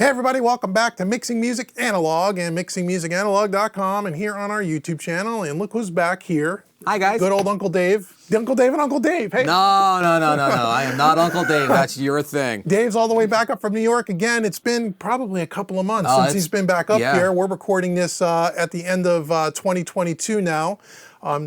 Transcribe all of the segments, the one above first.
Hey everybody, welcome back to Mixing Music Analog and mixingmusicanalog.com and here on our YouTube channel. And look who's back here. Hi guys. Good old Uncle Dave. Uncle Dave and Uncle Dave. Hey. No. I am not Uncle Dave. That's your thing. Dave's all the way back up from New York again. It's been probably a couple of months since he's been back up here. We're recording this at the end of 2022 now.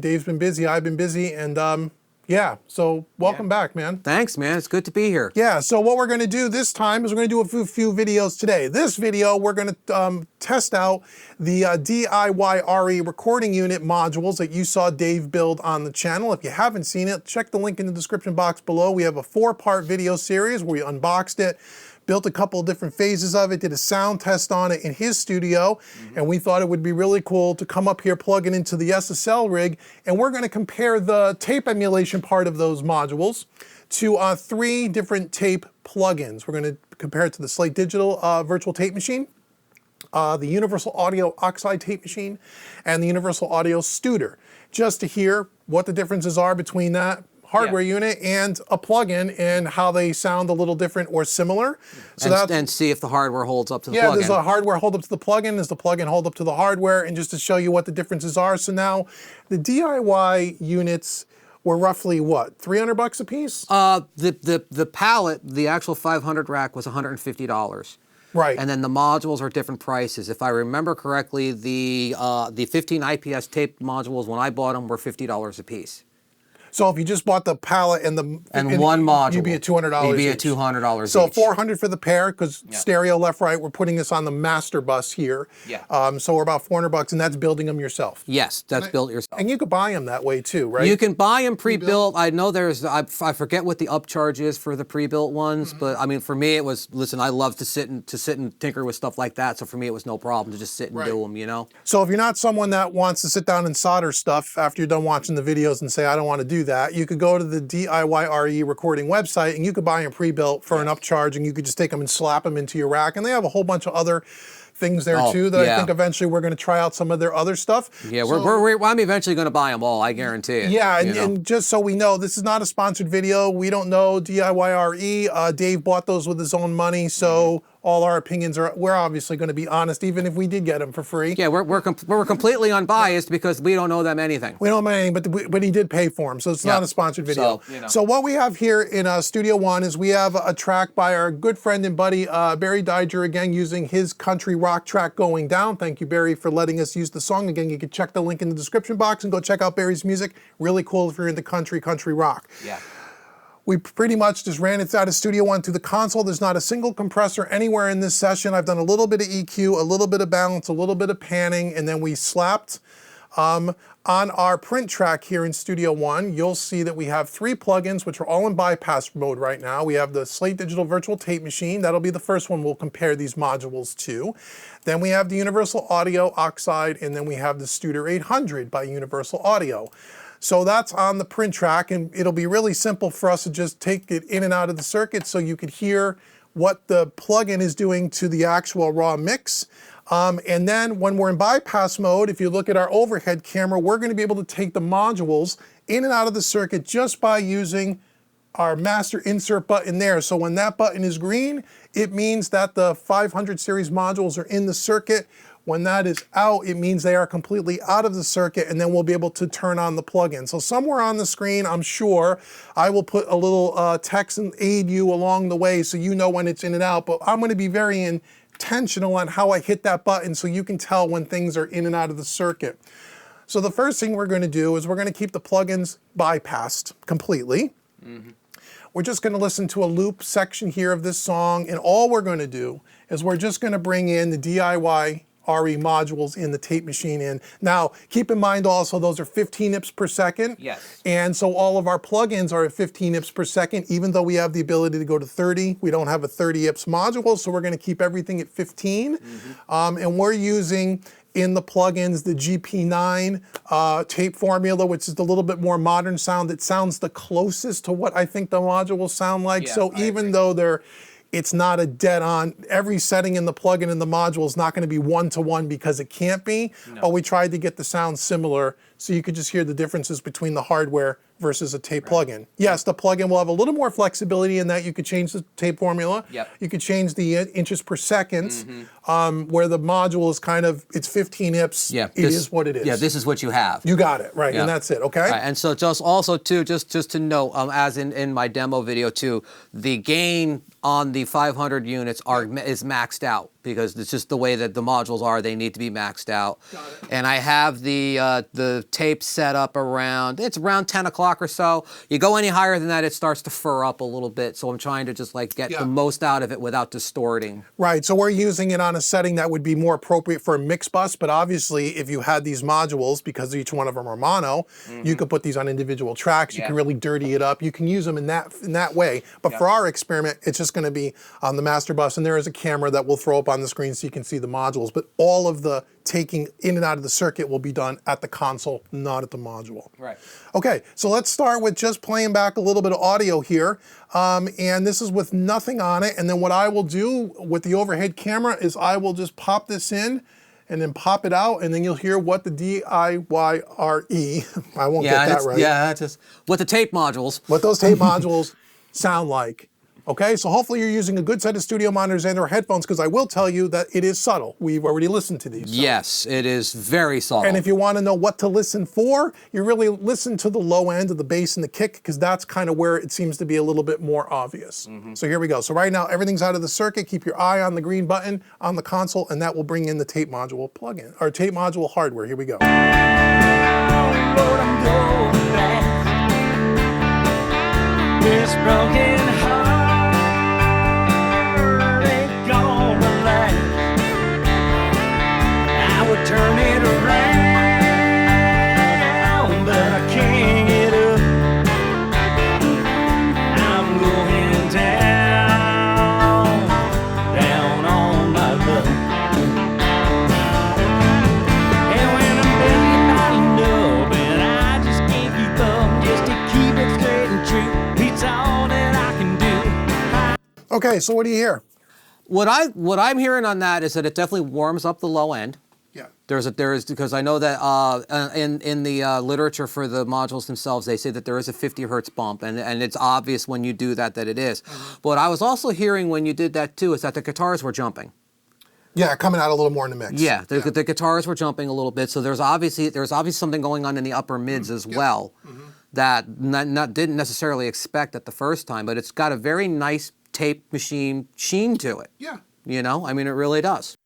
Dave's been busy, I've been busy, and yeah, so welcome back, man. Thanks, man. It's good to be here. Yeah, so what we're going to do this time is we're going to do a few videos today. This video, we're going to test out the DIYRE recording unit modules that you saw Dave build on the channel. If you haven't seen it, check the link in the description box below. We have a 4-part video series where we unboxed it, built a couple of different phases of it, did a sound test on it in his studio, and we thought it would be really cool to come up here, plug it into the SSL rig, and we're going to compare the tape emulation part of those modules to 3 different tape plugins. We're going to compare it to the Slate Digital virtual tape machine, the Universal Audio Oxide tape machine, and the Universal Audio Studer, just to hear what the differences are between that hardware unit and a plugin and how they sound a little different or similar. So and see if the hardware holds up to the plugin. Yeah, does the hardware hold up to the plugin? Does the plugin hold up to the hardware? And just to show you what the differences are. So now the DIY units were roughly what, 300 bucks a piece? The pallet, the actual 500 rack was $150. Right. And then the modules are different prices. If I remember correctly, the 15 IPS tape modules when I bought them were $50 a piece. So if you just bought the pallet and one module, you'd be at $200. You'd be at $200 So each. $400 for the pair, because stereo left, right. We're putting this on the master bus here. Yeah. So we're about $400, and that's building them yourself. Yes, that's built yourself. And you could buy them that way too, right? You can buy them pre-built. I know there's, I forget what the upcharge is for the pre-built ones, but I mean, for me it was, listen, I love to sit and tinker with stuff like that. So for me it was no problem to just sit and do them, you know? So if you're not someone that wants to sit down and solder stuff after you're done watching the videos and say, I don't want to do that, you could go to the DIYRE recording website and you could buy them pre-built for an upcharge, and you could just take them and slap them into your rack. And they have a whole bunch of other things there too that I think eventually we're going to try out some of their other stuff. Yeah, I'm eventually going to buy them all, I guarantee it. Yeah, and just so we know, this is not a sponsored video. We don't know DIYRE. Dave bought those with his own money, so all our opinions are, we're obviously going to be honest, even if we did get them for free. Yeah, we're completely unbiased because we don't know them anything. We don't know anything, but he did pay for them, so it's not a sponsored video. So, so what we have here in Studio One is we have a track by our good friend and buddy, Barry Dridger, again, using his country rock track, Going Down. Thank you, Barry, for letting us use the song. Again, you can check the link in the description box and go check out Barry's music. Really cool if you're into country rock. Yeah. We pretty much just ran it out of Studio One to the console. There's not a single compressor anywhere in this session. I've done a little bit of EQ, a little bit of balance, a little bit of panning, and then we slapped on our print track here in Studio One. You'll see that we have 3 plugins, which are all in bypass mode right now. We have the Slate Digital Virtual Tape Machine. That'll be the first one we'll compare these modules to. Then we have the Universal Audio Oxide, and then we have the Studer 800 by Universal Audio. So that's on the print track, and it'll be really simple for us to just take it in and out of the circuit so you could hear what the plugin is doing to the actual raw mix. And then when we're in bypass mode, if you look at our overhead camera, we're going to be able to take the modules in and out of the circuit just by using our master insert button there. So when that button is green, it means that the 500 series modules are in the circuit. When that is out, it means they are completely out of the circuit, and then we'll be able to turn on the plugin. So somewhere on the screen, I'm sure, I will put a little text and aid you along the way so you know when it's in and out, but I'm gonna be very intentional on how I hit that button so you can tell when things are in and out of the circuit. So the first thing we're gonna do is we're gonna keep the plugins bypassed completely. We're just gonna listen to a loop section here of this song, and all we're gonna do is we're just gonna bring in the DIYRE modules in the tape machine in. Now, keep in mind also, those are 15 IPS per second. Yes. And so all of our plugins are at 15 IPS per second, even though we have the ability to go to 30. We don't have a 30 IPS module, so we're gonna keep everything at 15. And we're using in the plugins the GP9 tape formula, which is a little bit more modern sound. It sounds the closest to what I think the modules sound like. So even though it's not a dead on, every setting in the plugin in the module is not going to be one-to-one because it can't be, but we tried to get the sound similar so you could just hear the differences between the hardware versus a tape plugin. Yes, the plugin will have a little more flexibility in that you could change the tape formula. Yep. You could change the inches per second, where the module is kind of, it's 15 IPS. Yeah, it is what it is. Yeah, this is what you have. You got it, right, and that's it, okay? Right, and so just also too, just to note, as in my demo video too, the gain on the 500 units is maxed out because it's just the way that the modules are. They need to be maxed out. Got it. And I have the tape set up around 10 o'clock or so. You go any higher than that, it starts to fur up a little bit. So I'm trying to just like get the most out of it without distorting. Right, so we're using it on a setting that would be more appropriate for a mix bus, but obviously if you had these modules, because each one of them are mono, you could put these on individual tracks. You can really dirty it up. You can use them in that way. But for our experiment, it's just going to be on the master bus, and there is a camera that we'll throw up on the screen so you can see the modules. But all of the taking in and out of the circuit will be done at the console, not at the module. Right. Okay, so let's start with just playing back a little bit of audio here. And this is with nothing on it. And then what I will do with the overhead camera is I will just pop this in and then pop it out, and then you'll hear what the DIYRE, I won't get that right. Yeah, that's just what the tape modules. What those tape modules sound like. Okay, so hopefully you're using a good set of studio monitors and or headphones, because I will tell you that it is subtle. We've already listened to these. So. Yes, it is very subtle. And if you want to know what to listen for, you really listen to the low end of the bass and the kick, because that's kind of where it seems to be a little bit more obvious. So here we go. So right now, everything's out of the circuit. Keep your eye on the green button on the console, and that will bring in the tape module plugin, or tape module hardware. Here we go. Lord, I'm going back. This broken heart ain't gonna last. I would turn it around, but I can't get up. I'm going down, down on my luck. And when I'm bound up and I just can't keep up, just to keep it straight and true, it's all that I can do. Okay, so what do you hear? What I'm hearing on that is that it definitely warms up the low end. Yeah. There is because I know that in the literature for the modules themselves, they say that there is a 50 hertz bump, and it's obvious when you do that it is. But what I was also hearing when you did that too is that the guitars were jumping. Yeah, coming out a little more in the mix. Yeah, the guitars were jumping a little bit, so there's obviously something going on in the upper mids as well that didn't necessarily expect at the first time, but it's got a very nice tape machine sheen to it. Yeah. You know, I mean, it really does.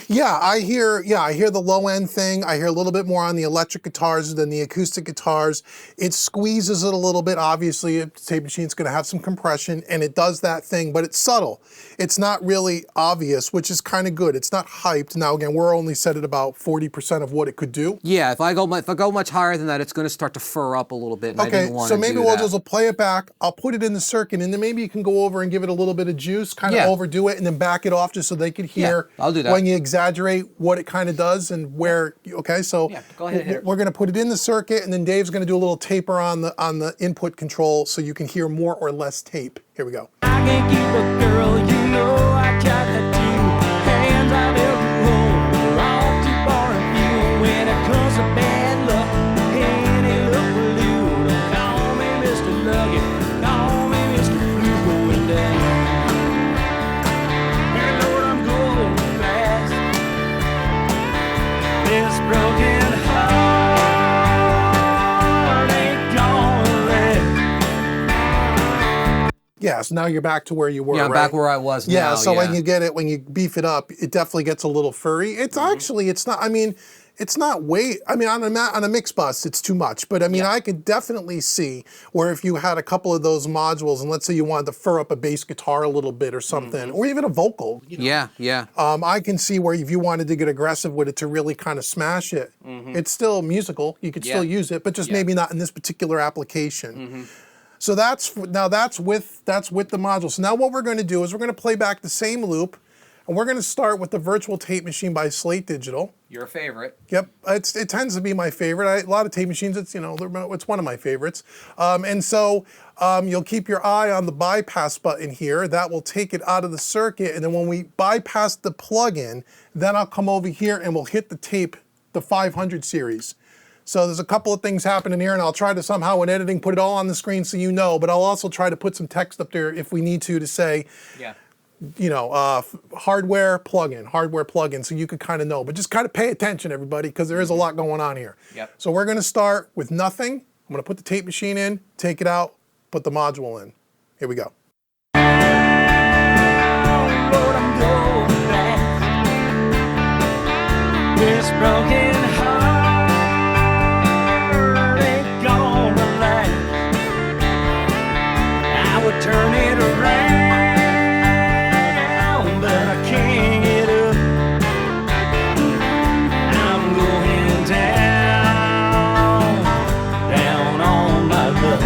Yeah, I hear the low end thing. I hear a little bit more on the electric guitars than the acoustic guitars. It squeezes it a little bit. Obviously, a tape machine's going to have some compression, and it does that thing, but it's subtle. It's not really obvious, which is kind of good. It's not hyped. Now, again, we're only set at about 40% of what it could do. Yeah, if I go much higher than that, it's going to start to fur up a little bit. And I didn't want so to maybe do we'll that. just play it back. I'll put it in the circuit, and then maybe you can go over and give it a little bit of juice, kind of overdo it, and then back it off just so they could hear. I'll do that. When you exaggerate what it kind of does and where. Okay, so go ahead and hit it. we're going to put it in the circuit, and then Dave's going to do a little taper on the input control so you can hear more or less tape. Here we go. I can't keep a girl, you know I tried that too. Hands I've ever hold are all too far and few. When it comes to bad luck, any luck will do. Don't call me Mr. Lucky, call me Mr. Blue going down. And Lord, I'm going fast. This broken heart ain't gonna last. Yeah, so now you're back to where you were. Yeah, I'm right? back where I was now. Yeah, so when you get it, when you beef it up, it definitely gets a little furry. It's actually, it's not, I mean, it's not weight. I mean, on a mix bus, it's too much. But I mean, I could definitely see where if you had a couple of those modules, and let's say you wanted to fur up a bass guitar a little bit or something, or even a vocal. You know, Yeah. I can see where if you wanted to get aggressive with it to really kind of smash it, it's still musical. You could still use it, but just maybe not in this particular application. So that's with the module. So now what we're going to do is we're going to play back the same loop, and we're going to start with the virtual tape machine by Slate Digital. Your favorite. Yep, it tends to be my favorite. A lot of tape machines, it's it's one of my favorites. And so you'll keep your eye on the bypass button here. That will take it out of the circuit, and then when we bypass the plug-in, then I'll come over here and we'll hit the tape, the 500 series. So there's a couple of things happening here, and I'll try to somehow in editing put it all on the screen so you know, but I'll also try to put some text up there if we need to say, you know, hardware plugin, so you could kind of know. But just kind of pay attention, everybody, because there is a lot going on here. So we're going to start with nothing. I'm going to put the tape machine in, take it out, put the module in. Here we go. Lord, I'm going back. This broken heart ain't gonna last. I would turn it around, but I can't get up. I'm going down, down on my luck.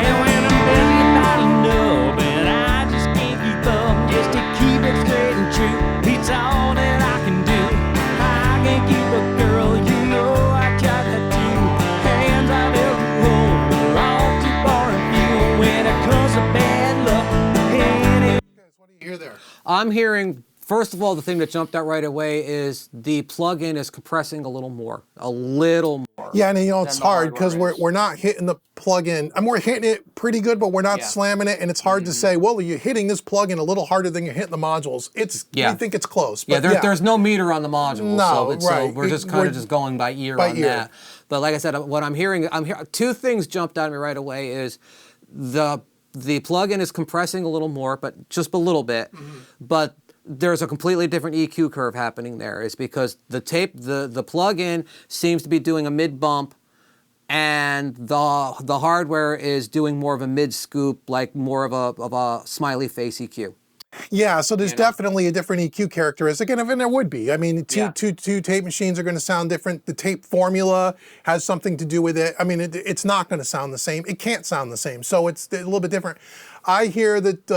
And when I'm busy battling up and I just can't keep up, just to keep it straight and true, it's all that I can do. I can't keep a girl, you know I got that too. Hands I've ever hold are all too far and few. When it comes to bad luck, What do you hear there? I'm hearing, first of all, the thing that jumped out right away is the plug-in is compressing a little more. Yeah, and you know, it's than the hard because hardware we're not hitting the plug-in. I mean, we're hitting it pretty good, but we're not slamming it, and it's hard to say, well, you're hitting this plug-in a little harder than you're hitting the modules. We think it's close. But There's no meter on the module, No, so we're just kind of just going by ear on that. But like I said, what I'm hearing, two things jumped out at me right away is the plug-in is compressing a little more, but just a little bit, but there's a completely different EQ curve happening there. It's because the plug-in seems to be doing a mid bump, and the hardware is doing more of a mid scoop, like more of a smiley face EQ. Yeah, so there's definitely a different EQ characteristic, and there would be. I mean, two tape machines are going to sound different. The tape formula has something to do with it. I mean, it's not going to sound the same. It can't sound the same, so it's a little bit different. I hear that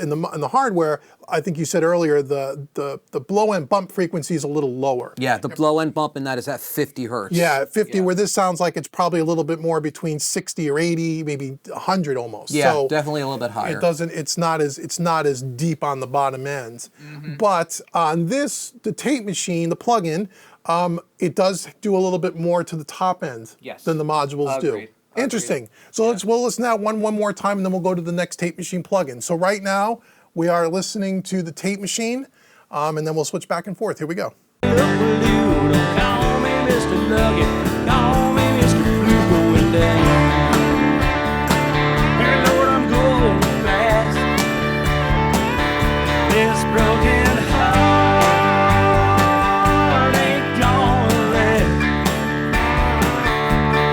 in the hardware, I think you said earlier, the blow end bump frequency is a little lower. Yeah, the blow end bump in that is at 50 hertz. Yeah, at 50, where this sounds like it's probably a little bit more between 60 or 80, maybe 100 almost. Yeah, so definitely a little bit higher. It's not as deep on the bottom end. But on the tape machine, the plug-in, it does do a little bit more to the top end than the modules do. Interesting. So we'll listen to that one more time, and then we'll go to the next tape machine plugin. So right now we are listening to the tape machine, and then we'll switch back and forth. Here we go. don't call me Mr. Nugget, call me Mr. Blue going down. Hey Lord, I'm going fast. This broken heart ain't gonna last.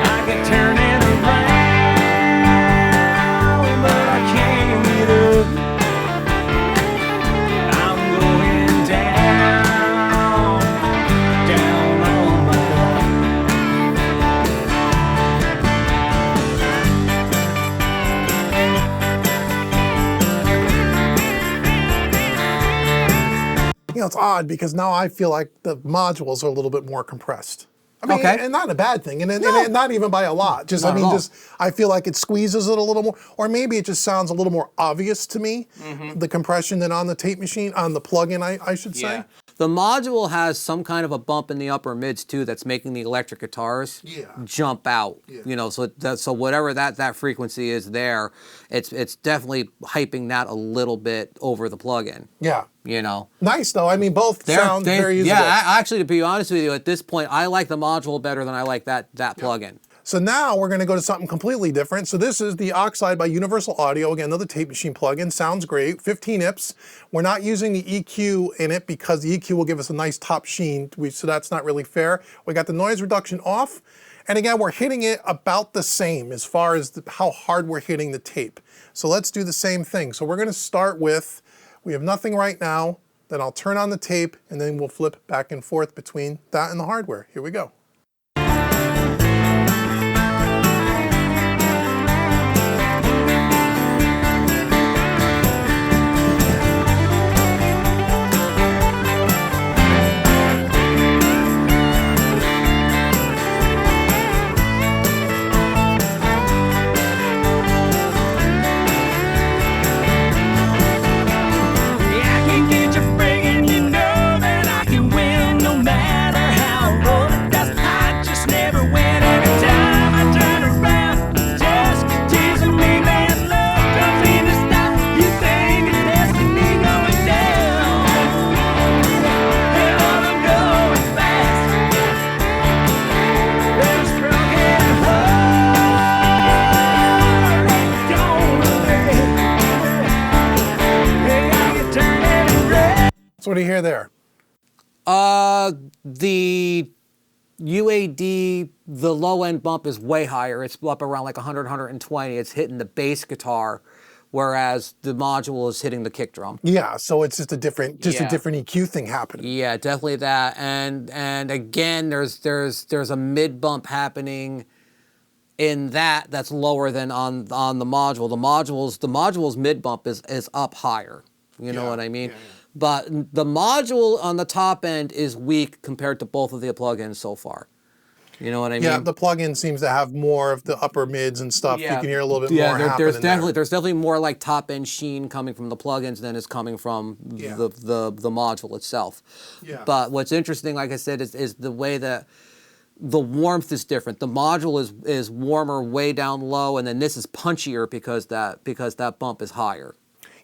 I can turn it around, but I can't get up. I'm going down, down on my luck. You know, it's odd because now I feel like the modules are a little bit more compressed. I mean, and not a bad thing, and not even by a lot. Just, I mean, just I feel like it squeezes it a little more, or maybe it just sounds a little more obvious to me, the compression than on the tape machine, on the plug-in, I should say. The module has some kind of a bump in the upper mids too that's making the electric guitars jump out. You know, so whatever that frequency is there, it's definitely hyping that a little bit over the plug-in. Yeah. You know. Nice though. I mean, both sound very usable. Yeah, actually, to be honest with you, at this point, I like the module better than I like that plug-in. So now we're going to go to something completely different. So this is the Oxide by Universal Audio. Again, another tape machine plugin. Sounds great. 15 IPs. We're not using the EQ in it because the EQ will give us a nice top sheen. So that's not really fair. We got the noise reduction off. And again, we're hitting it about the same as far as how hard we're hitting the tape. So let's do the same thing. So we're going to start with, we have nothing right now. Then I'll turn on the tape and then we'll flip back and forth between that and the hardware. Here we go. I can get you friggin', you know that I can win no matter how So what do you hear there? The UAD, the low end bump is way higher. It's up around like 100, 120. It's hitting the bass guitar, whereas the module is hitting the kick drum. Yeah, so it's just a different EQ thing happening. Yeah, definitely that. And again, there's a mid bump happening in that's lower than on the module. The module's mid bump is up higher. You know what I mean? Yeah. But the module on the top end is weak compared to both of the plugins so far. You know what I mean? Yeah, the plugin seems to have more of the upper mids and stuff. Yeah. You can hear a little bit more there's definitely more like top end sheen coming from the plugins than is coming from the module itself. Yeah. But what's interesting, like I said, is the way that the warmth is different. The module is warmer way down low, and then this is punchier because that bump is higher.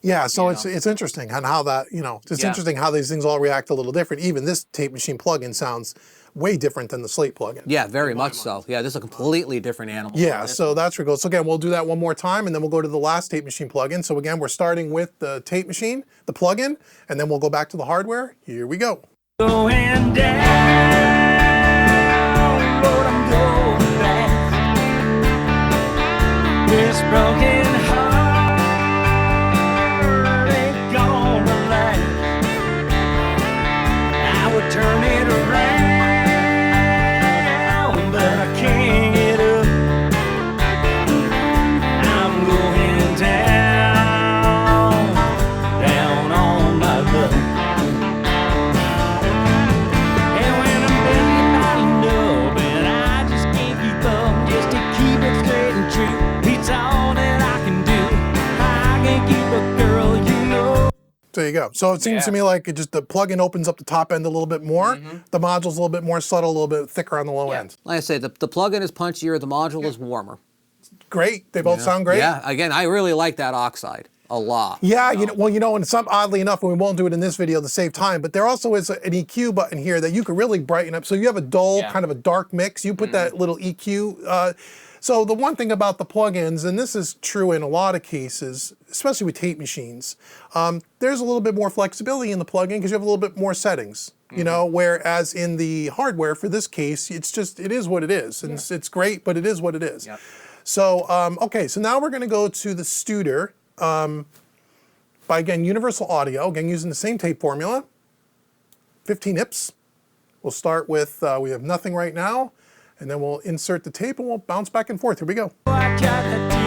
Yeah, so it's interesting on how that, it's interesting how these things all react a little different. Even this tape machine plugin sounds way different than the Slate plugin. Yeah, very much so. Yeah, this is a completely different animal. Yeah, so that's where it goes. So again, we'll do that one more time, and then we'll go to the last tape machine plugin. So again, we're starting with the tape machine, the plugin, and then we'll go back to the hardware. Here we go. Going down, but I'm going back. This broken heart ain't gonna last. I would turn it around, but I can't get up. I'm going down, down on my luck. There you go. So it seems to me like the plugin opens up the top end a little bit more. The module's a little bit more subtle, a little bit thicker on the low end. Like I say, the plugin is punchier, the module is warmer. Great. They both sound great. Yeah, again, I really like that oxide a lot. Yeah, and some oddly enough, and we won't do it in this video to save time, but there also is an EQ button here that you can really brighten up. So you have a dull, kind of a dark mix. You put that little EQ. So the one thing about the plugins, and this is true in a lot of cases, especially with tape machines, there's a little bit more flexibility in the plugin because you have a little bit more settings, whereas in the hardware, for this case, it is what it is. And it's great, but it is what it is. Yep. So, okay, so now we're gonna go to the Studer by, again, Universal Audio, again, using the same tape formula, 15 hips. We'll start with, we have nothing right now. And then we'll insert the tape and we'll bounce back and forth. Here we go. I got the two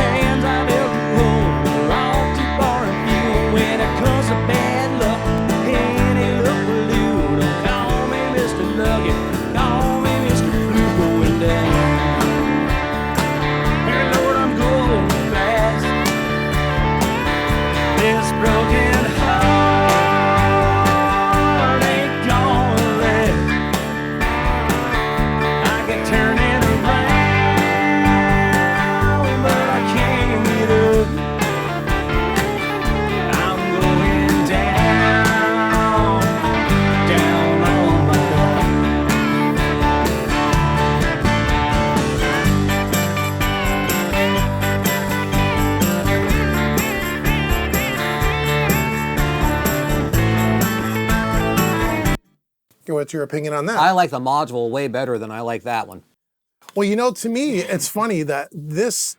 hands I've ever rolled, all too far and few. When it comes to bad luck, any luck will do. Don't call me Mr. Nugget, call me Mr. Blue going down. Hey Lord, I'm going fast. This broken heart ain't gonna last. Turn it around, but I can't get up. I'm going down, down on my luck. What's your opinion on that? I like the module way better than I like that one. Well, to me, it's funny that this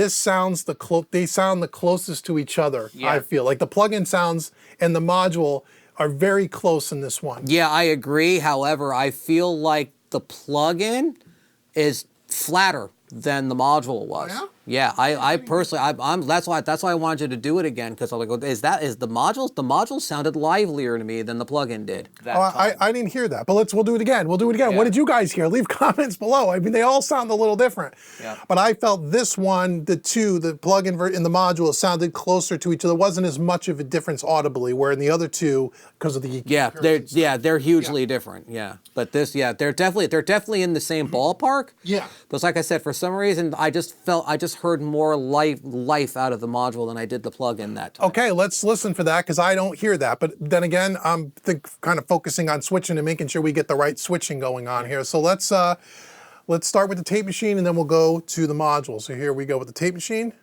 sounds they sound the closest to each other. I feel like the plugin sounds and the module are very close in this one. Yeah, I agree. However, I feel like the plugin is flatter than the module was. Yeah? Yeah, I personally, that's why I wanted you to do it again, because I'm like, the module sounded livelier to me than the plugin did. I didn't hear that, but we'll do it again. We'll do it again. Yeah. What did you guys hear? Leave comments below. I mean, they all sound a little different. Yeah. But I felt this one, the plugin and the module sounded closer to each other. There wasn't as much of a difference audibly, where in the other two, because of the EQ. They're hugely different. Yeah, but they're definitely in the same ballpark. Yeah. But like I said, for some reason, I just heard more life out of the module than I did the plugin that time. Okay, let's listen for that, because I don't hear that. But then again, I'm kind of focusing on switching and making sure we get the right switching going on here. So let's start with the tape machine, and then we'll go to the module. So here we go with the tape machine.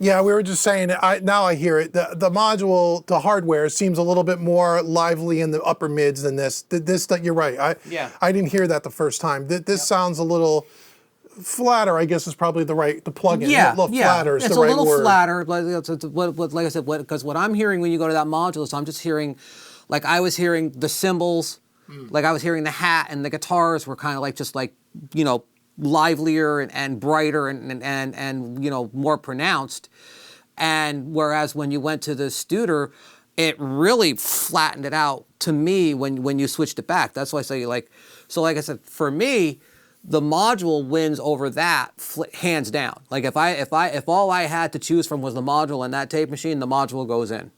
Yeah, we were just saying, now I hear it. The module, the hardware seems a little bit more lively in the upper mids than this. You're right. I didn't hear that the first time. This sounds a little flatter, I guess is probably the plug-in. Yeah, a little flatter is it's the right a little word. flatter, like I said, because what I'm hearing when you go to that module is I'm just hearing, like I was hearing the cymbals, like I was hearing the hat, and the guitars were kind of like just like, you know, livelier and brighter and you know, more pronounced. And whereas when you went to the Studer, it really flattened it out to me when you switched it back. That's why I say, like, so like I said, for me, the module wins over that hands down. Like if all I had to choose from was the module and that tape machine, the module goes in.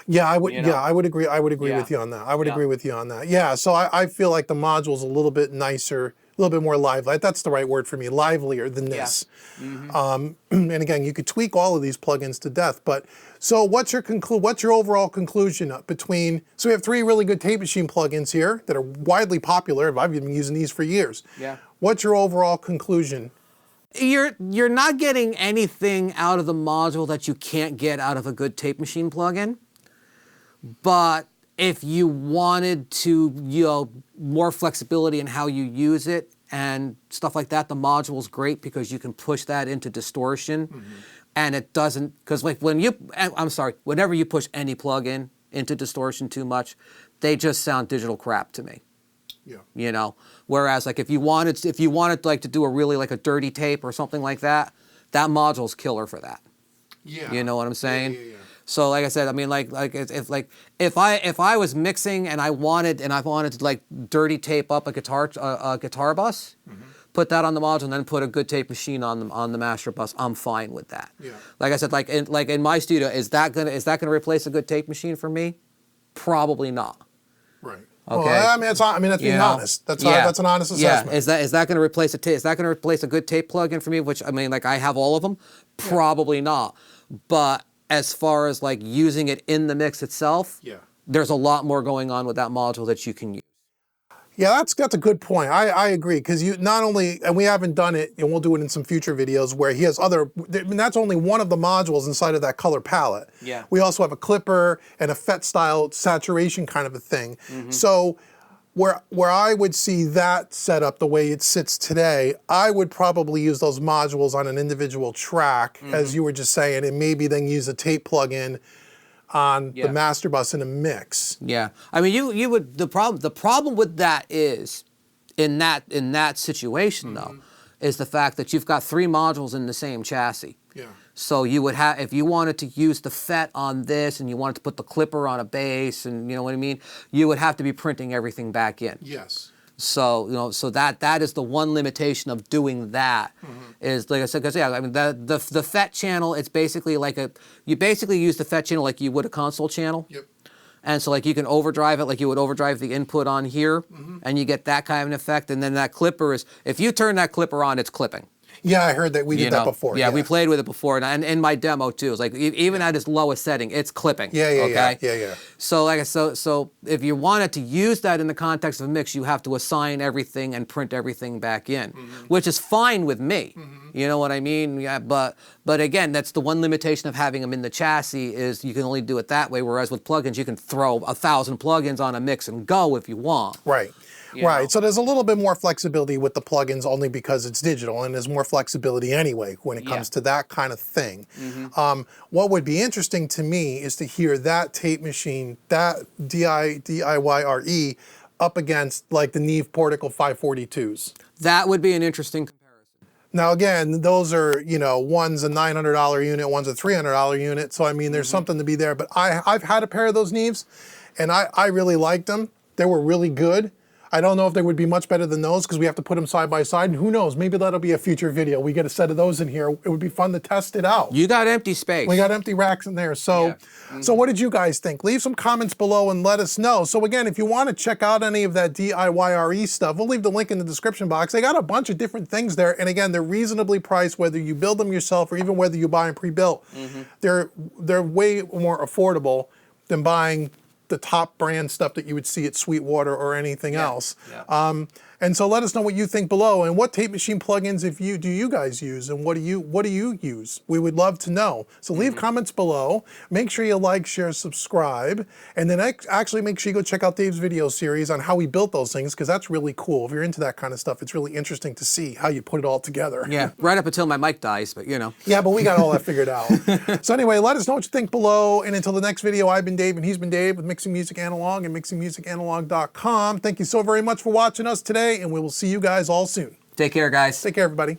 Yeah, I would. You know? Yeah, I would agree. I would agree with you on that. I would agree with you on that. Yeah. So I feel like the module's a little bit nicer, a little bit more lively. That's the right word for me. Livelier than this. Yeah. And again, you could tweak all of these plugins to death. But so what's your overall conclusion between? So we have 3 really good tape machine plugins here that are widely popular. I've been using these for years. Yeah. What's your overall conclusion? You're not getting anything out of the module that you can't get out of a good tape machine plugin. But if you wanted to, you know, more flexibility in how you use it and stuff like that, the module's great because you can push that into distortion, and it doesn't, because like whenever you push any plugin into distortion too much, they just sound digital crap to me. Yeah. You know, whereas like if you wanted like to do a really like a dirty tape or something like that, that module's killer for that. Yeah. You know what I'm saying? Yeah. So like I said, I mean if I was mixing and I wanted to like dirty tape up a guitar bus, put that on the module and then put a good tape machine on the master bus, I'm fine with that. Yeah. Like I said, like in my studio, is that gonna replace a good tape machine for me? Probably not. Right. Okay. Well, I mean that's being honest. That's an honest assessment. Yeah. Is that going to replace Is that going to replace a good tape plugin for me? Which I mean, like I have all of them. Probably not. But as far as like using it in the mix itself, there's a lot more going on with that module that you can use. Yeah, that's a good point. I agree, because you not only, and we haven't done it, and we'll do it in some future videos where he has other, I mean, that's only one of the modules inside of that color palette. Yeah. We also have a clipper and a FET style saturation kind of a thing. So where I would see that set up the way it sits today, I would probably use those modules on an individual track, as you were just saying, and maybe then use a tape plugin on the master bus in a mix. Yeah, I mean, you would the problem with that is in that situation though, is the fact that you've got 3 modules in the same chassis. Yeah. So you would have, if you wanted to use the FET on this and you wanted to put the clipper on a bass, and you know what I mean, you would have to be printing everything back in. Yes. So you know, so that is the one limitation of doing that. Is like I said, because I mean the FET channel, it's basically like you basically use the FET channel like you would a console channel. Yep. And so like you can overdrive it like you would overdrive the input on here, and you get that kind of an effect. And then that clipper is, if you turn that clipper on, it's clipping. Yeah, I heard that we did that before. Yeah, we played with it before, and in my demo too. It's like even at its lowest setting, it's clipping. Yeah. So like so if you wanted to use that in the context of a mix, you have to assign everything and print everything back in, which is fine with me. You know what I mean? Yeah, but again, that's the one limitation of having them in the chassis, is you can only do it that way. Whereas with plugins, you can throw 1,000 plugins on a mix and go if you want. Right. Right, so there's a little bit more flexibility with the plugins only because it's digital, and there's more flexibility anyway when it comes to that kind of thing. What would be interesting to me is to hear that tape machine, that DIYRE, up against like the Neve Portico 542s. That would be an interesting comparison. Now again, those are, you know, one's a $900 unit, one's a $300 unit, so I mean there's something to be there. But I've had a pair of those Neves, and I really liked them. They were really good. I don't know if they would be much better than those because we have to put them side by side, and who knows, maybe that'll be a future video. We get a set of those in here. It would be fun to test it out. You got empty space. We got empty racks in there. So, so what did you guys think? Leave some comments below and let us know. So again, if you want to check out any of that DIYRE stuff, we'll leave the link in the description box. They got a bunch of different things there, and again, they're reasonably priced, whether you build them yourself or even whether you buy them pre-built. They're way more affordable than buying the top brand stuff that you would see at Sweetwater or anything else. And so let us know what you think below, and what tape machine plugins do you guys use, and what do you use? We would love to know. So leave comments below. Make sure you like, share, subscribe, and then actually make sure you go check out Dave's video series on how we built those things, because that's really cool. If you're into that kind of stuff, it's really interesting to see how you put it all together. Yeah, right up until my mic dies, but you know. Yeah, but we got all that figured out. So anyway, let us know what you think below, and until the next video, I've been Dave, and he's been Dave with Mixing Music Analog and mixingmusicanalog.com. Thank you so very much for watching us today, and we will see you guys all soon. Take care, guys. Take care, everybody.